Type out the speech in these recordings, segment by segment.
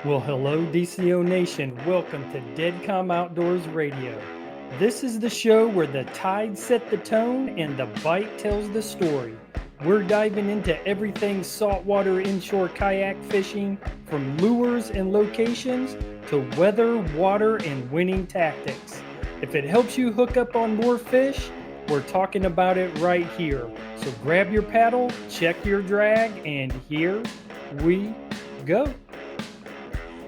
Well, hello, DCO Nation. Welcome to Deadcom Outdoors Radio. This is the show where the tide set the tone and the bite tells the story. We're diving into everything saltwater inshore kayak fishing, from lures and locations to weather, water, and winning tactics. If it helps you hook up on more fish, we're talking about it right here. So grab your paddle, check your drag, and here we go.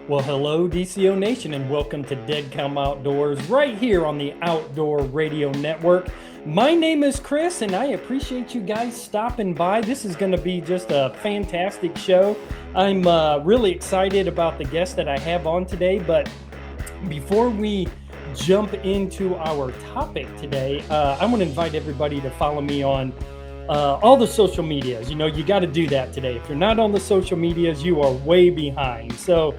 Well, hello, DCO Nation, and welcome to Deadcom Outdoors right here on the Outdoor Radio Network. My name is Chris, and I appreciate you guys stopping by. This is going to be just a fantastic show. I'm really excited about the guest that I have on today, but before we jump into our topic today, I want to invite everybody to follow me on all the social medias. You know, you got to do that today. If you're not on the social medias, you are way behind. So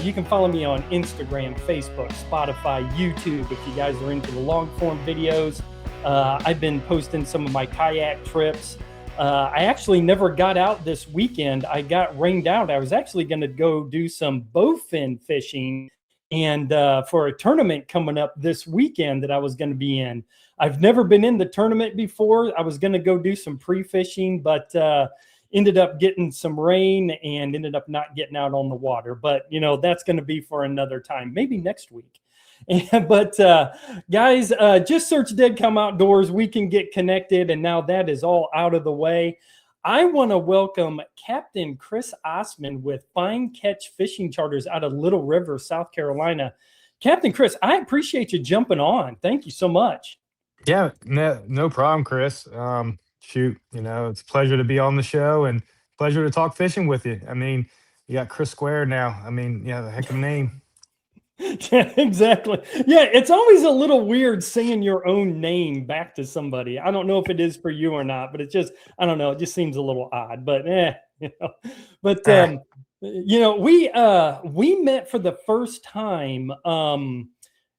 you can follow me on Instagram, Facebook, Spotify, YouTube. If you guys are into the long form videos, I've been posting some of my kayak trips. I actually never got out this weekend. I got rained out. I was actually going to go do some bowfin fishing and for a tournament coming up this weekend that I was going to be in. I've never been in the tournament before. I was going to go do some pre-fishing, but ended up getting some rain and ended up not getting out on the water. But, you know, that's going to be for another time, maybe next week. But guys, just search Deadcom Outdoors. We can get connected. And now that is all out of the way. I want to welcome Captain Chris Ossmann with Fine Catch Fishing Charters out of Little River, South Carolina. Captain Chris, I appreciate you jumping on. Thank you so much. Yeah, no problem, Chris. Shoot, you know, it's a pleasure to be on the show and pleasure to talk fishing with you. I mean, you got Chris Square now. I mean, yeah, the heck of a name. Yeah, exactly. Yeah, it's always a little weird saying your own name back to somebody. I don't know if it is for you or not, but it's just, I don't know, it just seems a little odd. But you know. But Eh, you know, we met for the first time.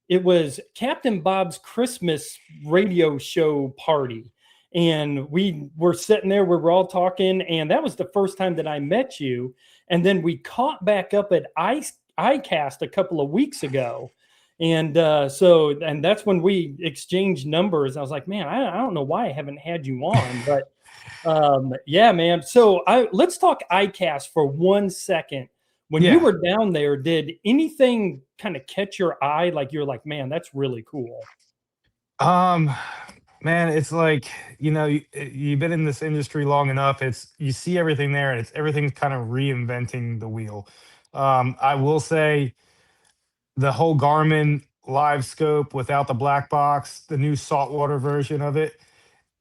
It was Captain Bob's Christmas radio show party. And we were sitting there, we were all talking, and that was the first time that I met you. And then we caught back up at ICAST a couple of weeks ago. And and that's when we exchanged numbers. I was like, man, I don't know why I haven't had you on, but yeah, man. So let's talk ICAST for 1 second. When you yeah. were down there, did anything kind of catch your eye? Like you're like, man, that's really cool. Um, Man, it's like, you know, you've been in this industry long enough. It's you see everything there, and it's everything's kind of reinventing the wheel. I will say the whole Garmin live scope without the black box, the new saltwater version of it,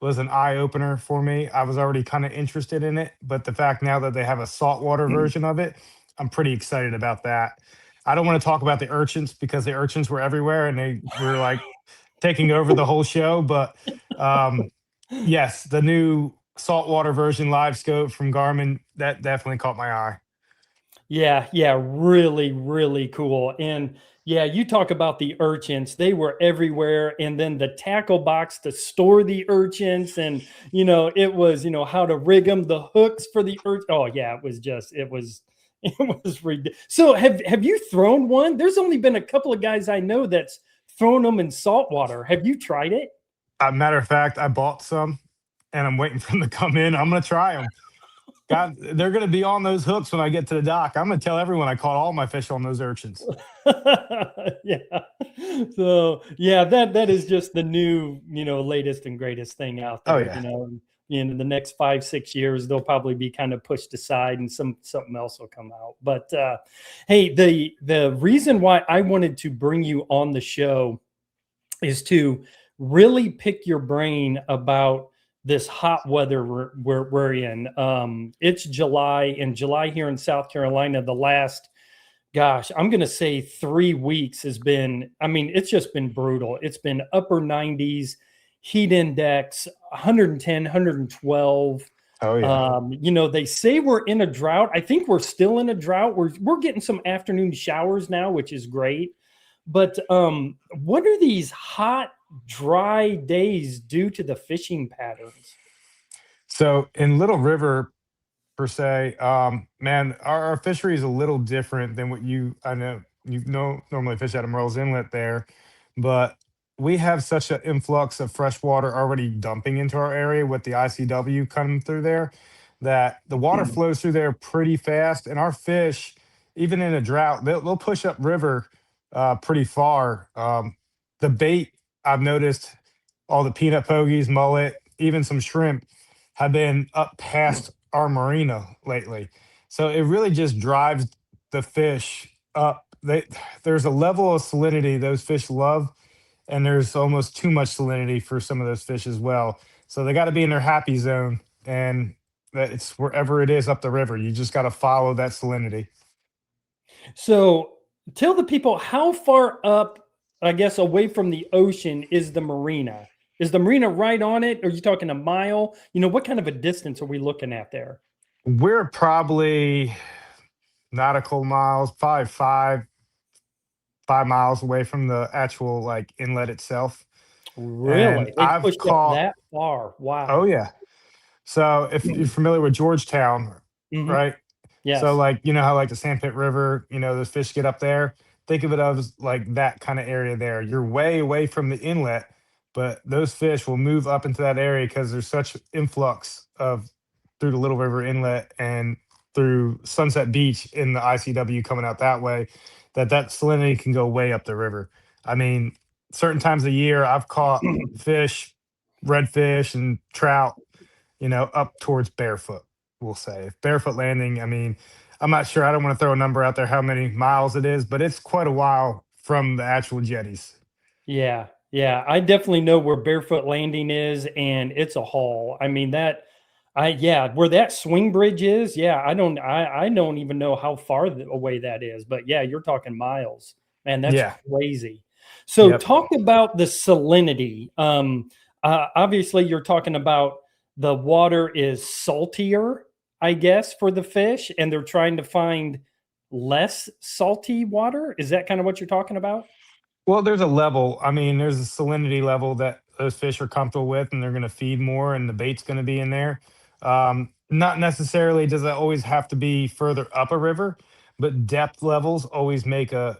was an eye opener for me. I was already kind of interested in it, but the fact now that they have a saltwater version of it, I'm pretty excited about that. I don't want to talk about the urchins because the urchins were everywhere and they were like taking over the whole show. But um, yes, the new saltwater version live scope from Garmin, that definitely caught my eye. Yeah, really, really cool. And yeah, you talk about the urchins, they were everywhere. And then the tackle box to store the urchins, and you know, it was, you know, how to rig them, the hooks for the urchin. Oh, yeah, it was ridiculous. So have you thrown one? There's only been a couple of guys I know that's thrown them in saltwater. Have you tried it? Matter of fact, I bought some and I'm waiting for them to come in. I'm going to try them. God, they're going to be on those hooks when I get to the dock. I'm going to tell everyone I caught all my fish on those urchins. Yeah. So yeah, that is just the new, you know, latest and greatest thing out Oh there. yeah. You know, and in the next 5-6 years, they'll probably be kind of pushed aside, and something else will come out. But hey, the reason why I wanted to bring you on the show is to really pick your brain about this hot weather we're in. It's July, and July here in South Carolina, the last, gosh, I'm going to say 3 weeks has been, I mean, it's just been brutal. It's been upper 90s, heat index, 110, 112. Oh yeah. You know, they say we're in a drought. I think we're still in a drought. We're getting some afternoon showers now, which is great. But what are these hot, dry days due to the fishing patterns? So in Little River, per se. Man, our fishery is a little different than what I know normally fish out of Merle's Inlet there, but we have such an influx of fresh water already dumping into our area with the ICW coming through there that the water flows through there pretty fast, and our fish, even in a drought, they'll push up river pretty far. The bait I've noticed all the peanut pogies, mullet, even some shrimp have been up past our marina lately. So it really just drives the fish up. There's a level of salinity those fish love, and there's almost too much salinity for some of those fish as well. So they got to be in their happy zone, and that it's wherever it is up the river. You just got to follow that salinity. So tell the people how far up, I guess, away from the ocean is the marina? Is the marina right on it? Are you talking a mile? What kind of a distance are we looking at there? We're probably nautical miles, probably 5 miles away from the actual like inlet itself. And Really? They've I've pushed up caught, that far. oh Wow. yeah. So if you're familiar with Georgetown, Hmm. right? So Yes. like you know how like the Sandpit River, those fish get up there. Think of it as like that kind of area there. You're way away from the inlet, but those fish will move up into that area because there's such influx of through the Little River Inlet and through Sunset Beach in the ICW coming out that way, that salinity can go way up the river. I mean, certain times of year I've caught fish, redfish and trout, up towards barefoot, we'll say. Barefoot landing, I mean, I'm not sure. I don't want to throw a number out there how many miles it is, but it's quite a while from the actual jetties. Yeah, yeah, I definitely know where Barefoot Landing is, and it's a haul. I mean yeah, where that swing bridge is. Yeah, I don't even know how far away that is, but yeah, you're talking miles, man. That's Yeah. crazy. So, Yep. talk about the salinity. Obviously, you're talking about the water is saltier, I guess, for the fish, and they're trying to find less salty water. Is that kind of what you're talking about? Well, there's a level. I mean, there's a salinity level that those fish are comfortable with, and they're going to feed more, and the bait's going to be in there. Not necessarily does that always have to be further up a river, but depth levels always make a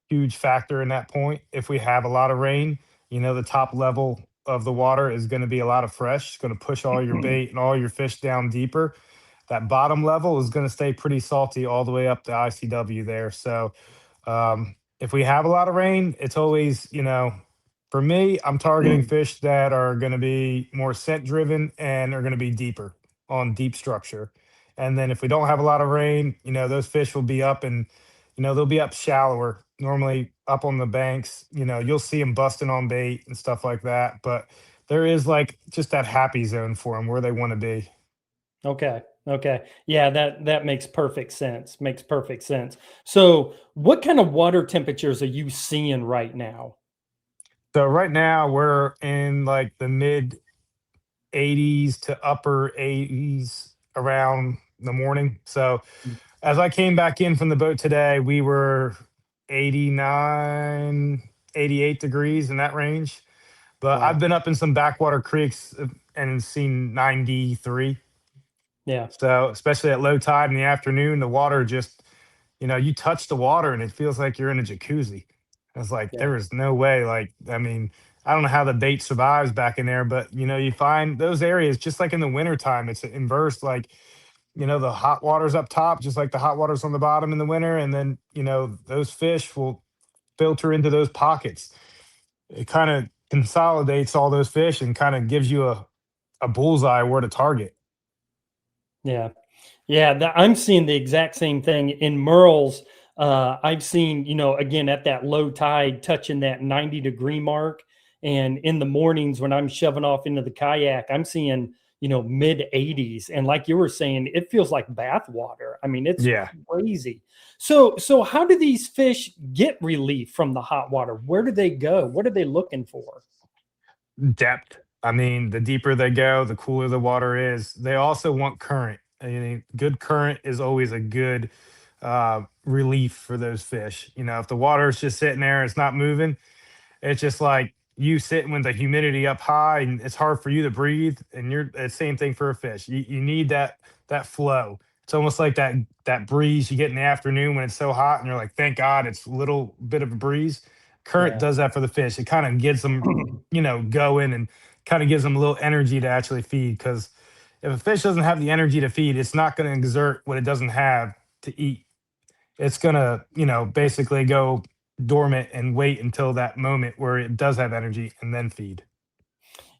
huge factor in that point. If we have a lot of rain, the top level of the water is going to be a lot of fresh. It's going to push all your bait and all your fish down deeper. That bottom level is going to stay pretty salty all the way up to ICW there. So if we have a lot of rain, it's always, for me, I'm targeting fish that are going to be more scent driven and are going to be deeper on deep structure. And then if we don't have a lot of rain, those fish will be up and, they'll be up shallower, normally up on the banks. You'll see them busting on bait and stuff like that. But there is like just that happy zone for them where they want to be. Okay. Okay. Yeah, that makes perfect sense. Makes perfect sense. So, what kind of water temperatures are you seeing right now? So right now we're in like the mid 80s to upper 80s around the morning. So Mm. as I came back in from the boat today, we were 89, 88 degrees in that range. But I've Wow. been up in some backwater creeks and seen 93. Yeah. So especially at low tide in the afternoon, the water just, you touch the water and it feels like you're in a jacuzzi. It's like Yeah. there is no way. Like, I mean, I don't know how the bait survives back in there, but you find those areas just like in the wintertime, it's inverse. Like, the hot water's up top, just like the hot water's on the bottom in the winter. And then, those fish will filter into those pockets. It kind of consolidates all those fish and kind of gives you a bullseye where to target. Yeah. Yeah, I'm seeing the exact same thing in Merle's. I've seen, again at that low tide, touching that 90-degree mark, and in the mornings when I'm shoving off into the kayak, I'm seeing, mid 80s, and like you were saying, it feels like bath water. I mean, it's Yeah. crazy. So how do these fish get relief from the hot water? Where do they go? What are they looking for? Depth. I mean, the deeper they go, the cooler the water is. They also want current. I mean, good current is always a good relief for those fish. If the water is just sitting there, it's not moving. It's just like you sitting with the humidity up high and it's hard for you to breathe. And you're the same thing for a fish. You need that flow. It's almost like that breeze you get in the afternoon when it's so hot and you're like, thank God it's a little bit of a breeze. Current Yeah. does that for the fish. It kind of gets them, going, and kind of gives them a little energy to actually feed. Because if a fish doesn't have the energy to feed, it's not going to exert what it doesn't have to eat. It's going to, basically go dormant and wait until that moment where it does have energy and then feed.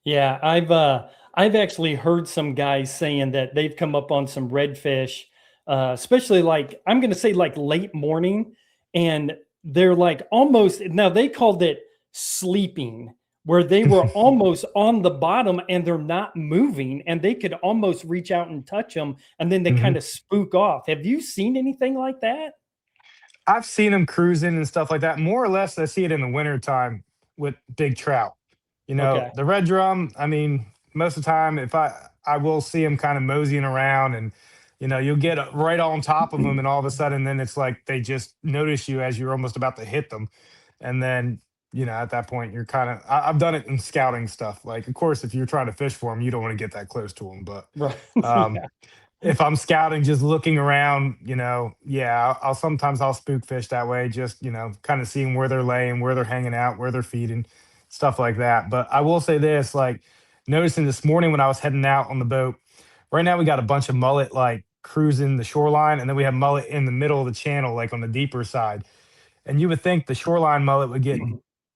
Yeah, I've actually heard some guys saying that they've come up on some redfish, especially like I'm going to say like late morning, and they're like almost now they called it sleeping, where they were almost on the bottom and they're not moving, and they could almost reach out and touch them, and then they kind Mhm. of spook off. Have you seen anything like that? I've seen them cruising and stuff like that. More or less, I see it in the wintertime with big trout. Okay. The red drum, I mean, most of the time, if I will see them kind of moseying around, and, you'll get right on top of them, and all of a sudden, then it's like they just notice you as you're almost about to hit them. And then, at that point, you're kind of, I've done it in scouting stuff. Like, of course, if you're trying to fish for them, you don't want to get that close to them. But Right. um, Yeah. if I'm scouting, just looking around, yeah, I'll sometimes I'll spook fish that way, just, kind of seeing where they're laying, where they're hanging out, where they're feeding, stuff like that. But I will say this, like, noticing this morning when I was heading out on the boat, right now we got a bunch of mullet like cruising the shoreline, and then we have mullet in the middle of the channel, like on the deeper side. And you would think the shoreline mullet would get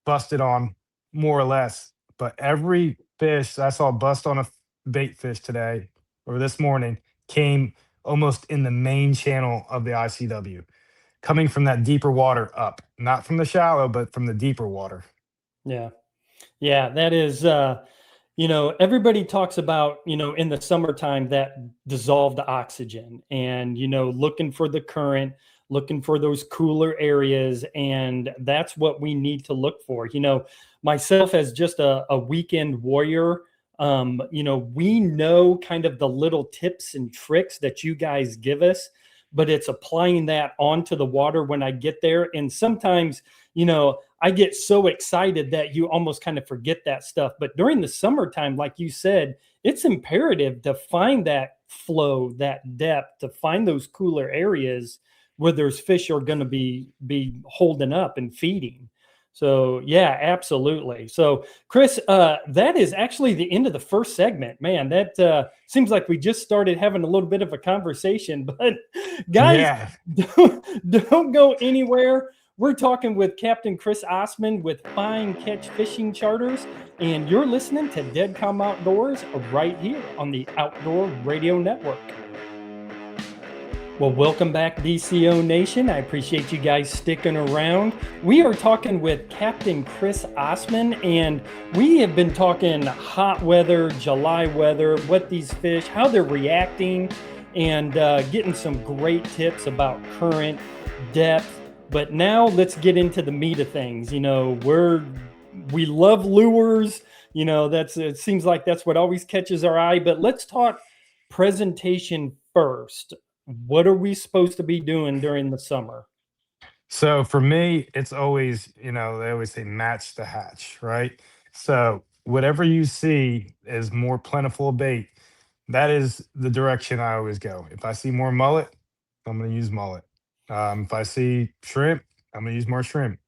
busted on more or less, but every fish I saw bust on a bait fish today or this morning came almost in the main channel of the ICW, coming from that deeper water up, not from the shallow, but from the deeper water. Yeah. Yeah, that is everybody talks about, in the summertime that dissolved oxygen and, looking for the current, looking for those cooler areas. And that's what we need to look for. Myself as just a weekend warrior, we know kind of the little tips and tricks that you guys give us, but it's applying that onto the water when I get there. And sometimes, I get so excited that you almost kind of forget that stuff. But during the summertime, like you said, it's imperative to find that flow, that depth, to find those cooler areas where there's fish are going to be holding up and feeding. So yeah, absolutely. So Chris, that is actually the end of the first segment. Man, that seems like we just started having a little bit of a conversation. But guys, Yeah. don't go anywhere. We're talking with Captain Chris Ossmann with Fine Catch Fishing Charters, and you're listening to Dead Calm Outdoors right here on the Outdoor Radio Network. Well, welcome back, DCO Nation. I appreciate you guys sticking around. We are talking with Captain Chris Ossmann, and we have been talking hot weather, July weather, what these fish, how they're reacting, and getting some great tips about current, depth. But now let's get into the meat of things. We love lures. It seems like that's what always catches our eye. But let's talk presentation first. What are we supposed to be doing during the summer? So for me, it's always, they always say match the hatch, right? So whatever you see is more plentiful bait, that is the direction I always go. If I see more mullet, I'm going to use mullet. If I see shrimp, I'm going to use more shrimp.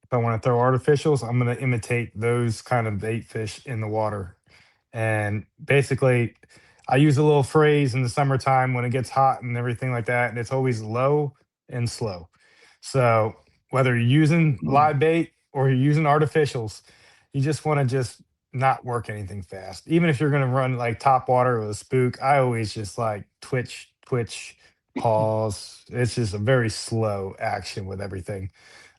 If I want to throw artificials, I'm going to imitate those kind of bait fish in the water. And basically, I use a little phrase in the summertime when it gets hot and everything like that, and it's always low and slow. So whether you're using live bait or you're using artificials, you just want to just not work anything fast. Even if you're going to run like top water with a spook, I always just like twitch, twitch, pause. It's just a very slow action with everything.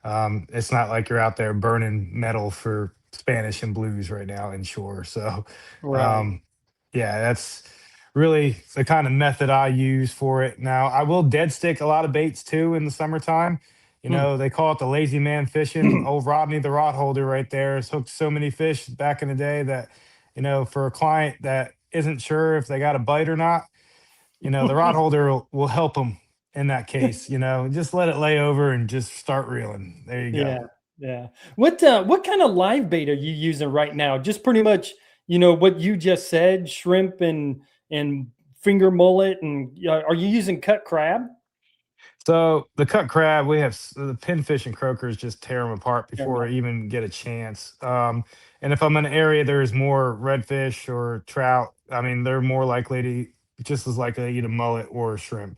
It's not like you're out there burning metal for Spanish and blues right now inshore. So, Right. um, yeah, that's really the kind of method I use for it. Now, I will dead stick a lot of baits too in the summertime. They call it the lazy man fishing. Old Rodney, the rod holder, right there, has hooked so many fish back in the day that, for a client that isn't sure if they got a bite or not, the rod holder will help them in that case. Just let it lay over and just start reeling. There you go. Yeah. Yeah. What kind of live bait are you using right now? Just pretty much, what you just said, shrimp and finger mullet, and are you using cut crab? So the cut crab, we have the pinfish and croakers just tear them apart Fair before enough. I even get a chance. And if I'm in an area there's more redfish or trout, I mean they're more likely to just as likely to eat a mullet or a shrimp.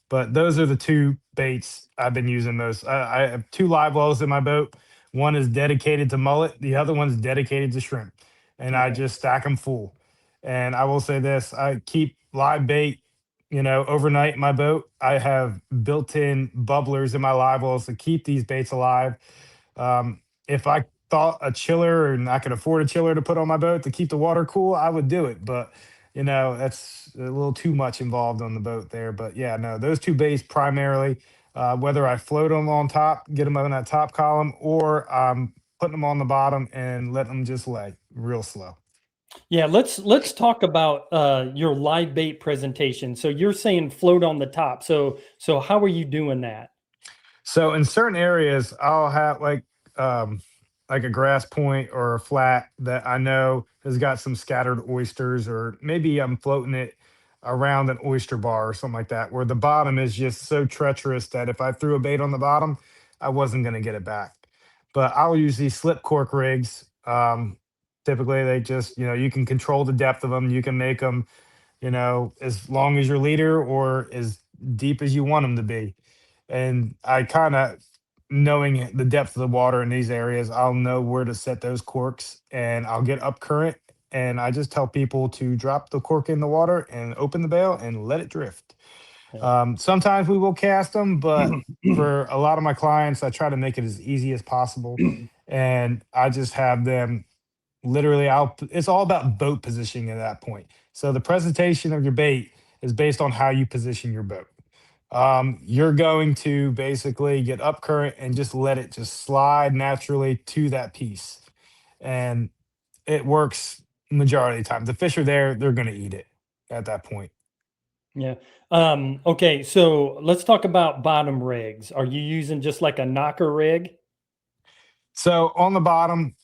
But those are the two baits I've been using most. I have two live wells in my boat. One is dedicated to mullet, the other one's dedicated to shrimp, and I Okay. just stack them full. And I will say this: I keep live bait overnight in my boat. I have built-in bubblers in my live wells to keep these baits alive. If I thought a chiller and I could afford a chiller to put on my boat to keep the water cool, I would do it. But that's a little too much involved on the boat there. But yeah, no, those two baits primarily. Whether I float them on top, get them on that top column, or I'm putting them on the bottom and letting them just lay real slow. Yeah, let's talk about your live bait presentation. So you're saying float on the top. So how are you doing that? So in certain areas, I'll have like a grass point or a flat that I know has got some scattered oysters, or maybe I'm floating it around an oyster bar or something like that, where the bottom is just so treacherous that if I threw a bait on the bottom, I wasn't going to get it back. But I'll use these slip cork rigs. Typically, they just you can control the depth of them. You can make them as long as your leader or as deep as you want them to be. And I kind of, knowing the depth of the water in these areas, I'll know where to set those corks and I'll get up current. And I just tell people to drop the cork in the water and open the bail and let it drift. Sometimes we will cast them, but Yeah. for a lot of my clients, I try to make it as easy as possible. And I just have them literally it's all about boat positioning at that point. So the presentation of your bait is based on how you position your boat. You're going to basically get up current and just let it just slide naturally to that piece, and it works majority of the time. The fish are there; they're going to eat it at that point. Yeah. Okay, so let's talk about bottom rigs. Are you using just like a knocker rig? So on the bottom,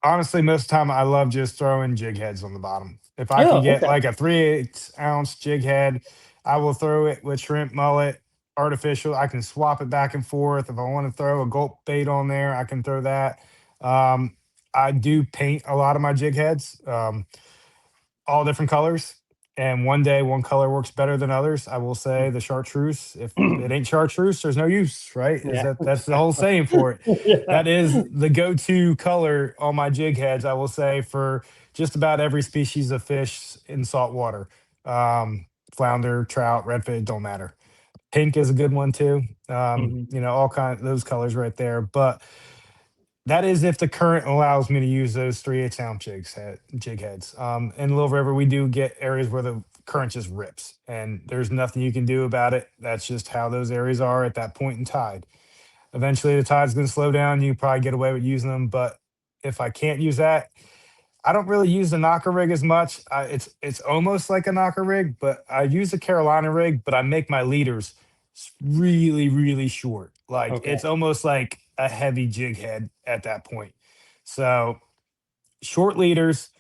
honestly, most of the time I love just throwing jig heads on the bottom. If I can Oh, get okay. like a 3/8 ounce jig head, I will throw it with shrimp, mullet, artificial. I can swap it back and forth. If I want to throw a gulp bait on there, I can throw that. Um, I do paint a lot of my jig heads. All different colors. And one day, one color works better than others. I will say the chartreuse. If it ain't chartreuse, there's no use, right? Is Yeah. that's the whole saying for it. Yeah. That is the go-to color on my jig heads. I will say for just about every species of fish in salt water. Flounder, trout, redfish, don't matter. Pink is a good one too. Mhm. All kind of those colors right there. But that is if the current allows me to use those 3/8 ounce jig heads. In Little River, we do get areas where the current just rips, and there's nothing you can do about it. That's just how those areas are at that point in tide. Eventually, the tide's going to slow down. You probably get away with using them, but if I can't use that, I don't really use the knocker rig as much. It's almost like a knocker rig, but I use a Carolina rig, but I make my leaders really, really short. Like Okay. it's almost like a heavy jig head at that point. So short leaders.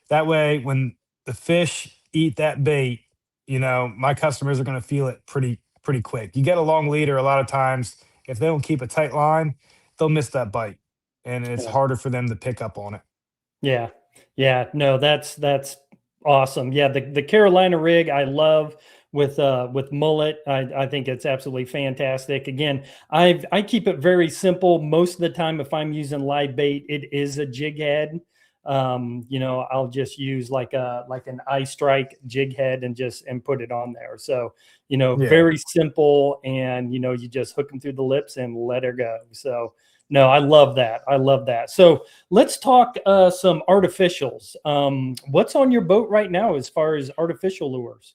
That way, when the fish eat that bait, my customers are going to feel it pretty quick. You get a long leader, a lot of times, if they don't keep a tight line, they'll miss that bite, and it's Yeah. harder for them to pick up on it. Yeah. Yeah. No, that's awesome. Yeah, the Carolina rig I love with mullet. I think it's absolutely fantastic. Again, I keep it very simple. Most of the time, if I'm using live bait, it is a jig head. I'll just use like an eye strike jig head and put it on there. So, Yeah. very simple, and you just hook them through the lips and let her go. So no, I love that. I love that. So let's talk some artificials. What's on your boat right now as far as artificial lures?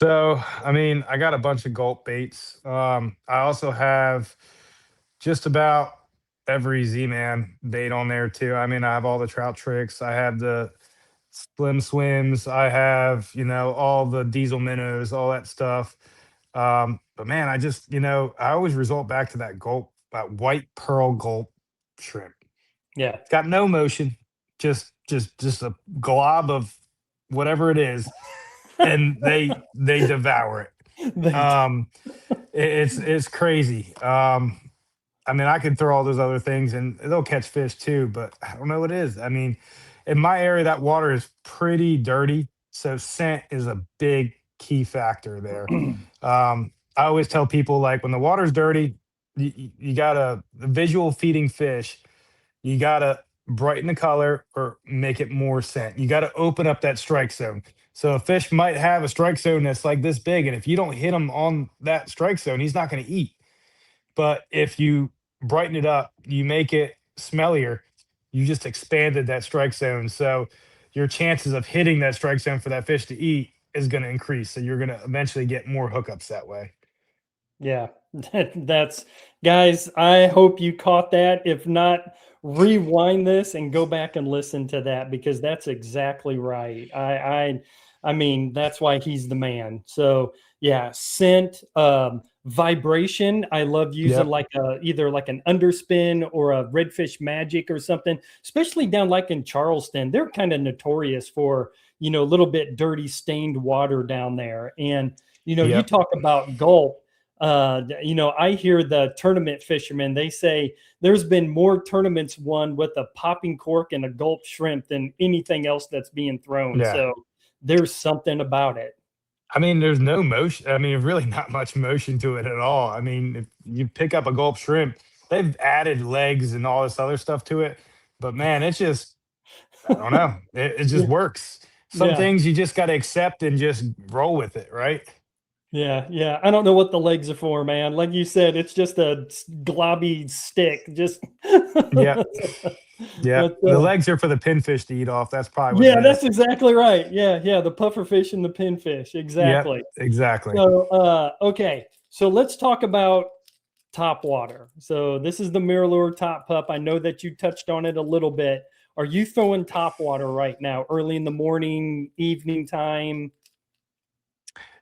So, I mean, I got a bunch of gulp baits. I also have just about every Z-Man bait on there too. I mean, I have all the trout tricks. I have the slim swims. I have, all the diesel minnows, all that stuff. But man, I just, I always result back to that gulp white pearl gulp shrimp. Yeah. It's got no motion, just a glob of whatever it is, and they devour it. They do. It's crazy. I mean, I could throw all those other things and they'll catch fish too, but I don't know what it is. I mean, in my area, that water is pretty dirty, so scent is a big key factor there. I always tell people like when the water's dirty, you gotta the visual feeding fish. You gotta brighten the color or make it more scent. You gotta open up that strike zone. So a fish might have a strike zone that's like this big, and if you don't hit him on that strike zone, he's not going to eat. But if you brighten it up, you make it smellier, you just expanded that strike zone. So your chances of hitting that strike zone for that fish to eat is going to increase. So you're going to eventually get more hookups that way. Yeah, that's guys. I hope you caught that. If not, rewind this and go back and listen to that because that's exactly right. I mean, that's why he's the man. So yeah, scent, vibration. I love using Yep. like either like an underspin or a redfish magic or something. Especially down like in Charleston, they're kind of notorious for a little bit dirty, stained water down there. And you Yep. talk about gulp. I hear the tournament fishermen, they say there's been more tournaments won with a popping cork and a gulp shrimp than anything else that's being thrown. Yeah. So there's something about it. I mean, there's no motion. I mean, really not much motion to it at all. I mean, if you pick up a gulp shrimp, they've added legs and all this other stuff to it. But man, it's just, I don't know. It just Yeah. works. Some Yeah. things you just got to accept and just roll with it, right? Yeah. Yeah. I don't know what the legs are for, man. Like you said, it's just a globby stick. Just, Yep. Yep. but The legs are for the pinfish to eat off. That's probably what yeah, it that's is. exactly right. Yeah. Yeah. The puffer fish and the pinfish. Yep. Exactly. Exactly. So, okay. So let's talk about top water. So this is the Mirror top pup. I know that you touched on it a little bit. Are you throwing top water right now, early in the morning, evening time?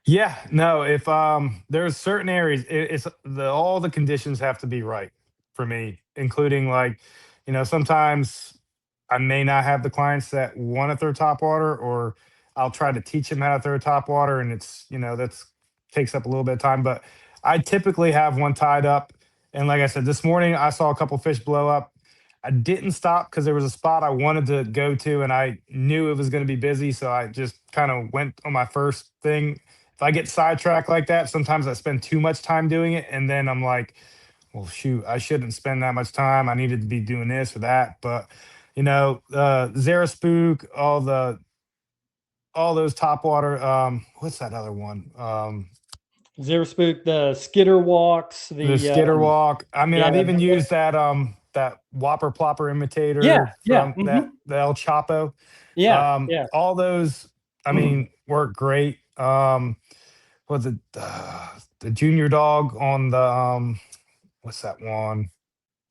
Yeah, no, if there's certain areas it's all the conditions have to be right for me, including like, sometimes I may not have the clients that want to throw top water, or I'll try to teach them how to throw top water and it's, that's takes up a little bit of time, but I typically have one tied up. And like I said, this morning I saw a couple fish blow up. I didn't stop because there was a spot I wanted to go to and I knew it was going to be busy. So I just kind of went on my first thing. If I get sidetracked like that, sometimes I spend too much time doing it. And then I'm like, well, shoot, I shouldn't spend that much time. I needed to be doing this or that. But, Zara Spook, all those top water. What's that other one? Zero spook, the skitter walks, The skitter walk. I mean, yeah, I've even used that Whopper Plopper yeah, imitator yeah, from that the El Chapo. yeah, yeah. All those, I mean, work great. Was it the junior dog on the what's that one?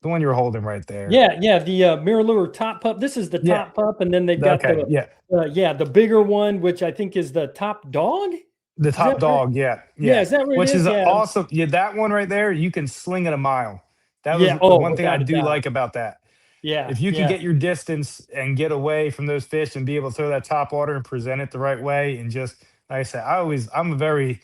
The one you're holding right there. Yeah, yeah, the Mirror Lure top pup. This is the Yeah. top pup, and then they've got Okay. the Yeah. the bigger one, which I think is the top dog. The Is that top right? dog. Yeah. Yeah, Yeah. is that what it Which is? is Yeah, awesome. Yeah. That one right there, you can sling it a mile. That was yeah. the Oh, one thing I without a do doubt. like about that. Yeah, If you can yeah, get your distance and get away from those fish and be able to throw that top water and present it the right way, and just like I said, I'm a very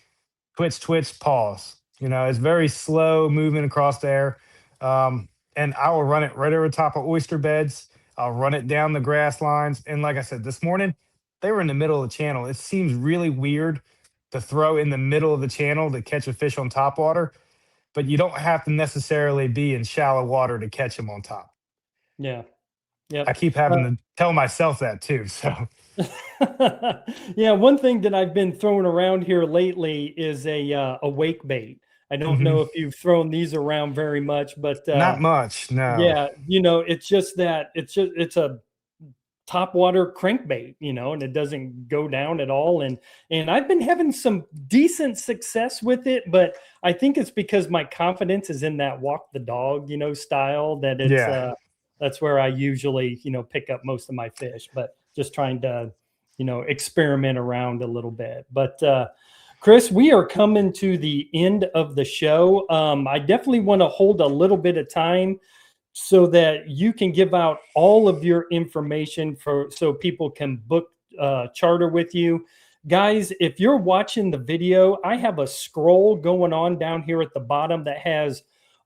twitch, pause. It's very slow moving across there. And I will run it right over top of oyster beds. I'll run it down the grass lines. And like I said, this morning, they were in the middle of the channel. It seems really weird to throw in the middle of the channel to catch a fish on top water, but you don't have to necessarily be in shallow water to catch them on top. yeah. I Yep. keep having to tell myself that too. So Yeah, one thing that I've been throwing around here lately is a wake bait. I don't mhm. know if you've thrown these around very much, but Not much. No. yeah, it's just that it's a top water crankbait, and it doesn't go down at all. And I've been having some decent success with it, but I think it's because my confidence is in that walk the dog, style that it's Yeah. that's where I usually, pick up most of my fish, but just trying to, experiment around a little bit. But Chris, we are coming to the end of the show. I definitely want to hold a little bit of time so that you can give out all of your information so people can book charter with you. Guys, if you're watching the video, I have a scroll going on down here at the bottom that has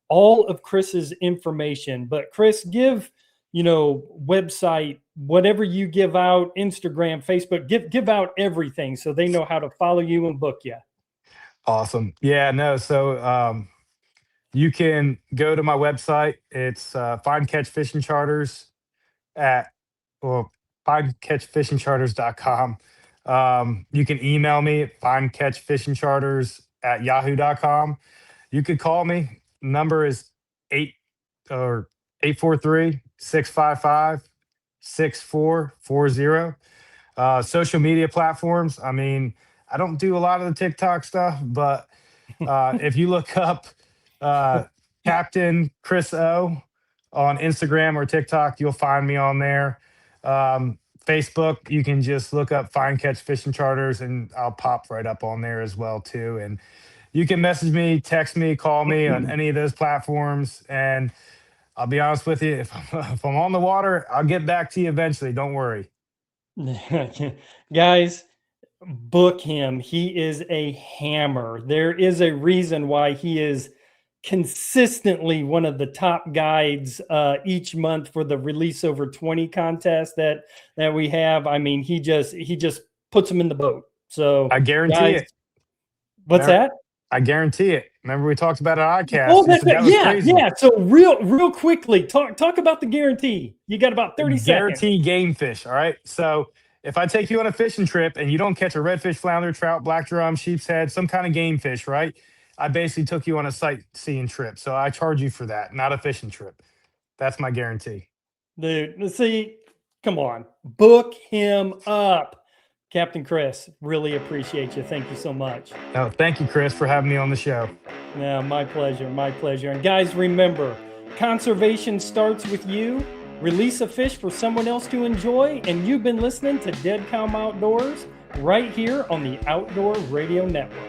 all of Chris's information. But Chris, give, website, whatever you give out, Instagram, Facebook, give out everything so they know how to follow you and book you. Awesome. Yeah, no. So you can go to my website. It's Find Catch Fishing Charters at well, findcatchfishingcharters.com. You can email me at findcatchfishingcharters@yahoo.com. You could call me. Number is 843-655-6440. Social media platforms. I mean, I don't do a lot of the TikTok stuff, but if you look up Captain Chris O on Instagram or TikTok, you'll find me on there. Facebook, you can just look up Find Catch Fishing Charters, and I'll pop right up on there as well too. And you can message me, text me, call me on any of those platforms. And I'll be honest with you, if I'm on the water, I'll get back to you eventually. Don't worry. Guys, book him. He is a hammer. There is a reason why he is consistently one of the top guides each month for the Release Over 20 contest that we have. I mean, he just puts them in the boat. So I guarantee guys, it. What's that? I guarantee it. Remember we talked about an iCast. Oh, that's that was crazy. Yeah. So real quickly, talk about the guarantee. You got about 30 seconds. Guarantee game fish. All right. So if I take you on a fishing trip and you don't catch a redfish, flounder, trout, black drum, sheep's head, some kind of game fish, right? I basically took you on a sightseeing trip. So I charge you for that, not a fishing trip. That's my guarantee. Dude, see, come on. Book him up. Captain Chris, really appreciate you. Thank you so much. Oh, thank you, Chris, for having me on the show. Yeah, my pleasure. My pleasure. And guys, remember, conservation starts with you. Release a fish for someone else to enjoy. And you've been listening to Dead Calm Outdoors right here on the Outdoor Radio Network.